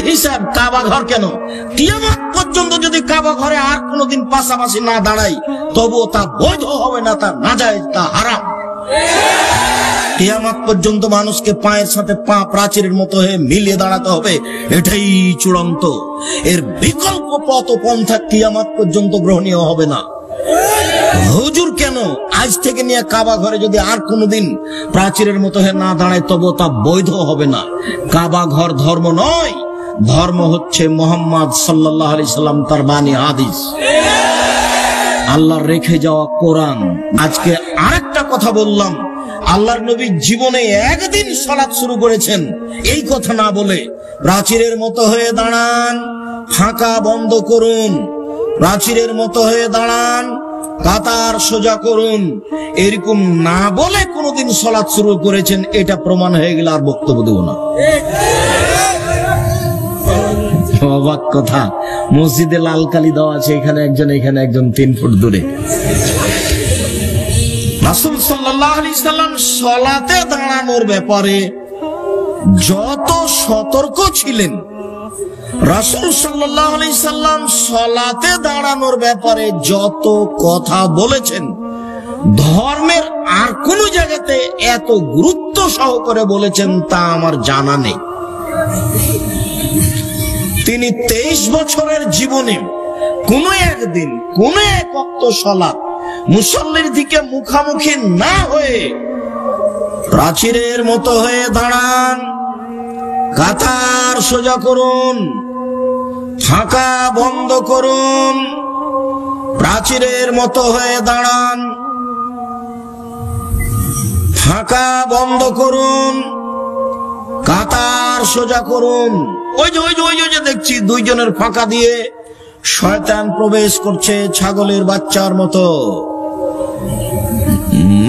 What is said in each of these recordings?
হিসাব কাবা ঘর কেন? কিয়ামত পর্যন্ত যদি কাবা ঘরে আর কোনোদিন পাশাপাশি না দাঁড়াই তবুও তা বৈধ হবে না, তা নাজায়েজ, তা হারাম। কিয়ামত পর্যন্ত মানুষকে পায়ের সাথে পা প্রাচীরের মতো হয়ে মিলিয়ে দাঁড়াতে হবে, এটাই চূড়ান্ত। এর বিকল্প পথ পন্থা কিয়ামত পর্যন্ত গ্রহণীয় হবে না। হুজুর কেন? আজ থেকে নিয়ে কাবা ঘরে যদি আর কোনোদিন প্রাচীরের মতো হয়ে না দাঁড়ায় তবু তা বৈধ হবে না। কাবা ঘর ধর্ম নয়, ধর্ম হচ্ছে মুহাম্মদ সাল্লাল্লাহু আলাইহি সাল্লাম, তার বাণী হাদিস, আল্লাহর রেখে যাওয়া কোরআন। আজকে আরেকটা কথা বললাম, আল্লাহর নবী জীবনে একদিন সালাত শুরু করেছেন, এই কথা না বলে প্রাচীরের মতো হয়ে দাঁড়ান, ফাঁকা বন্ধ করুন, প্রাচীরের মতো হয়ে দাঁড়ান, কাতার সোজা করুন, এরকম না বলে কোনদিন সালাত শুরু করেছেন, এটা প্রমাণ হয়ে গেলে আর বক্তব্য দেব না। অবাক কথা, মসজিদে লাল কালি দেওয়া আছে, এখানে একজন, এখানে একজন, 3 ফুট দূরে। রাসূল সাল্লাল্লাহু আলাইহি সাল্লাম সালাতে দাঁড়ানোর ব্যাপারে যত সতর্ক ছিলেন, রাসূল সাল্লাল্লাহু আলাইহি সাল্লাম সালাতে দাঁড়ানোর ব্যাপারে যত কথা বলেছেন, ধর্মের আর কোন জায়গাতে এত গুরুত্ব সহকারে বলেছেন তা আমার জানা নেই। তিনি 23 বছরের জীবনে কোন একদিন কোন এক ওয়াক্ত সালাত মুসল্লির দিকে মুখামুখি না হয়ে প্রাচীরের মতো হয়ে দাঁড়ান, কাতার সোজা করুন, ফাঁকা বন্ধ করুন, প্রাচীরের মতো হয়ে দাঁড়ান, ফাঁকা বন্ধ করুন, কাতার সোজা করুন। ওই যে দেখছি 2 জনের ফাঁকা দিয়ে শয়তান প্রবেশ করছে ছাগলের বাচ্চার মতো।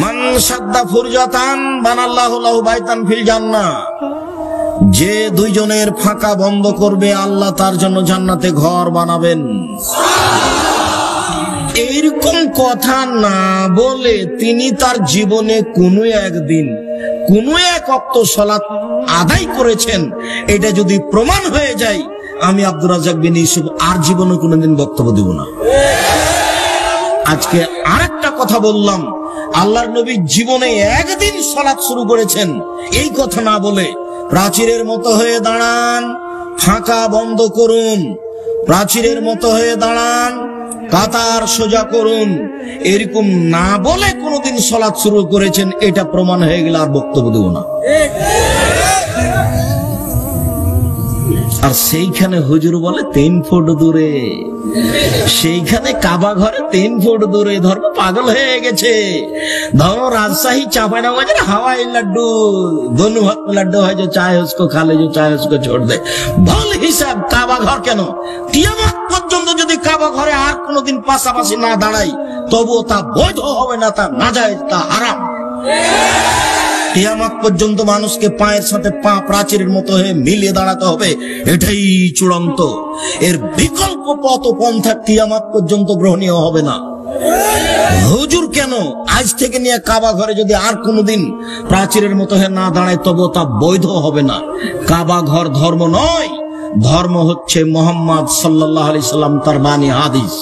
মান সাদ্দা ফুরজাতান বানাল্লাহু লাহু বাইতান ফিল জান্নাহ, যে 2 জনের ফাঁকা বন্ধ করবে আল্লাহ তার জন্য জান্নাতে ঘর বানাবেন। এইরকম কথা না বলে তিনি তার জীবনে কোনো একদিন কোনো এক ওয়াক্ত সালাত আদায় করেছেন, এটা যদি প্রমাণ হয়ে যায়, আমি আব্দুর রাজ্জাক বিন ইউসুফ আর জীবনে কোনোদিন বক্তব্য দেব না। আজকে আরেকটা কথা বললাম, আল্লাহর নবী জীবনে একদিন সালাত শুরু করেছেন, এই কথা না বলে প্রাচীরের মতো হয়ে দাঁড়ান, ফাঁকা বন্ধ করুন, প্রাচীরের মতো হয়ে দাঁড়ান, কাতার সোজা করুন, এরকম না বলে কোনদিন সালাত শুরু করেছেন, এটা প্রমাণ হয়ে গেলে আর বক্তব্য দেব না। আর সেইখানে হুজুর বলে 3 ফুট দূরে, সেইখানে কাবা ঘরে 3 ফুট দূরে। ধর্ম পাগল হয়ে গেছে। ধর্ম রাজশাহী চাঁপাইনবাবগंज हवाई लड्डू, दोनों हाथ में लड्डू है, जो चाहे उसको खा ले, जो चाहे उसको छोड़ दे। ভুল হিসাব। কাবা ঘর কেন? কিয়ামত পর্যন্ত যদি কাবা ঘরে আর কোনোদিন পাশাপাশি না দাঁড়াই তবুও তা বৈধ হবে না, তা নাজায়েজ, তা হারাম। কিয়ামত পর্যন্ত মানুষকে পায়ের সাথে পা প্রাচীরের মতো হয়ে মিলিয়ে দাঁড়াতে হবে, এটাই চূড়ান্ত। এর বিকল্প পথ পন্থা কিয়ামত পর্যন্ত গ্রহণীয় হবে না। হুজুর কেন? আজ থেকে নিয়ে কাবা ঘরে যদি আর কোনোদিন প্রাচীরের মতো হয়ে না দাঁড়ায় তবু তা বৈধ হবে না। কাবা ঘর ধর্ম নয়, ধর্ম হচ্ছে মুহাম্মদ সাল্লাল্লাহু আলাইহি সাল্লাম, তার বাণী হাদিস,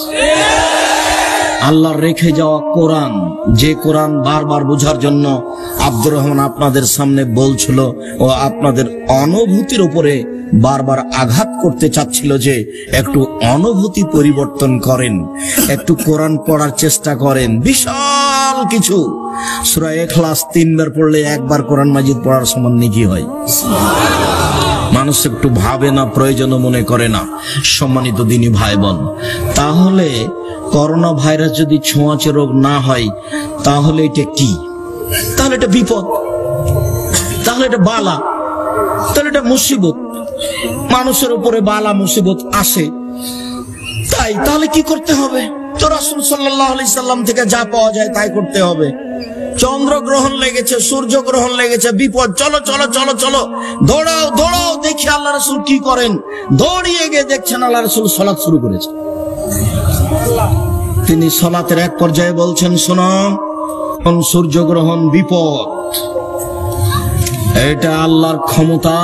আল্লাহর রেখে যাওয়া কোরআন। যে কোরআন বারবার বোঝার জন্য আব্দুর রহমান আপনাদের সামনে বলছিল ও আপনাদের অনুভূতির উপরে বারবার আঘাত করতে চাচ্ছিল যে একটু অনুভূতি পরিবর্তন করেন, একটু কোরআন পড়ার চেষ্টা করেন। বিশাল কিছু সূরা ইখলাস 3 বার পড়লে 1 বার কোরআন মাজিদ পড়ার সমান নেকি হয়। মানুষ একটু ভাবে না, প্রয়োজন মনে করে না। সম্মানিত দিনী ভাই বোন, তাহলে করোনা ভাইরাস যদি ছোঁয়াচে রোগ না হয় তাহলে এটা কি? তাহলে এটা বিপদ, তাহলে এটা বালা, তাহলে এটা মুসিবত। মানুষের উপরে বালা মুসিবত আসে, তাই তাহলে কি করতে হবে? তো রাসূল সাল্লাল্লাহু আলাইহি সাল্লাম থেকে যা পাওয়া যায় তাই করতে হবে। চন্দ্রগ্রহণ লেগেছে, সূর্যগ্রহণ লেগেছে, বিপদ, চলো চলো চলো চলো, দৌড়াও দৌড়াও, দেখি আল্লাহ রাসূল কি করেন। দৌড়িয়ে গিয়ে দেখছেন আল্লাহ রাসূল সালাত শুরু করেছে। তিনি সালাতের এক পর্যায়ে বলছেন, শোনো, সূর্যগ্রহণ বিপদ, এটা আল্লাহর ক্ষমতা,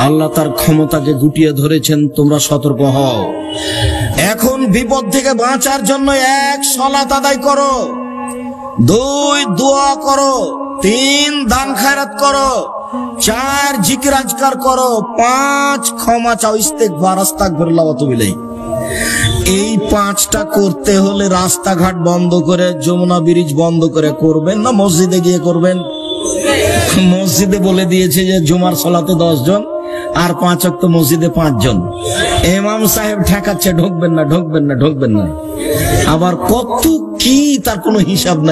আল্লাহ তার ক্ষমতাকে গুটিয়ে ধরেছেন, তোমরা সতর্ক হও। এখন বিপদ থেকে বাঁচার জন্য 1 সালাত আদায় করো, 2 দোয়া করো, 3 দান খায়রাত করো, 4 জিকির আজকার করো, 5 ক্ষমা চাও, ইস্তেগফার, আস্তাগফিরুল্লাহ ওয়া আতুবু ইলাইহি। এই 5টা করতে হলে রাস্তাঘাট বন্ধ করে, যমুনা ব্রিজ বন্ধ করে করবেন না মসজিদে গিয়ে করবেন? মসজিদে বলে দিয়েছে যে জুমার সালাতে 10 জন আর 5 ওয়াক্ত মসজিদে 5 জন। ইমাম সাহেব ঠেকাচ্ছে, ঢুকবেন না, ঢুকবেন না, ঢুকবেন না। আবার কত কি তার কোনো হিসাব নাই।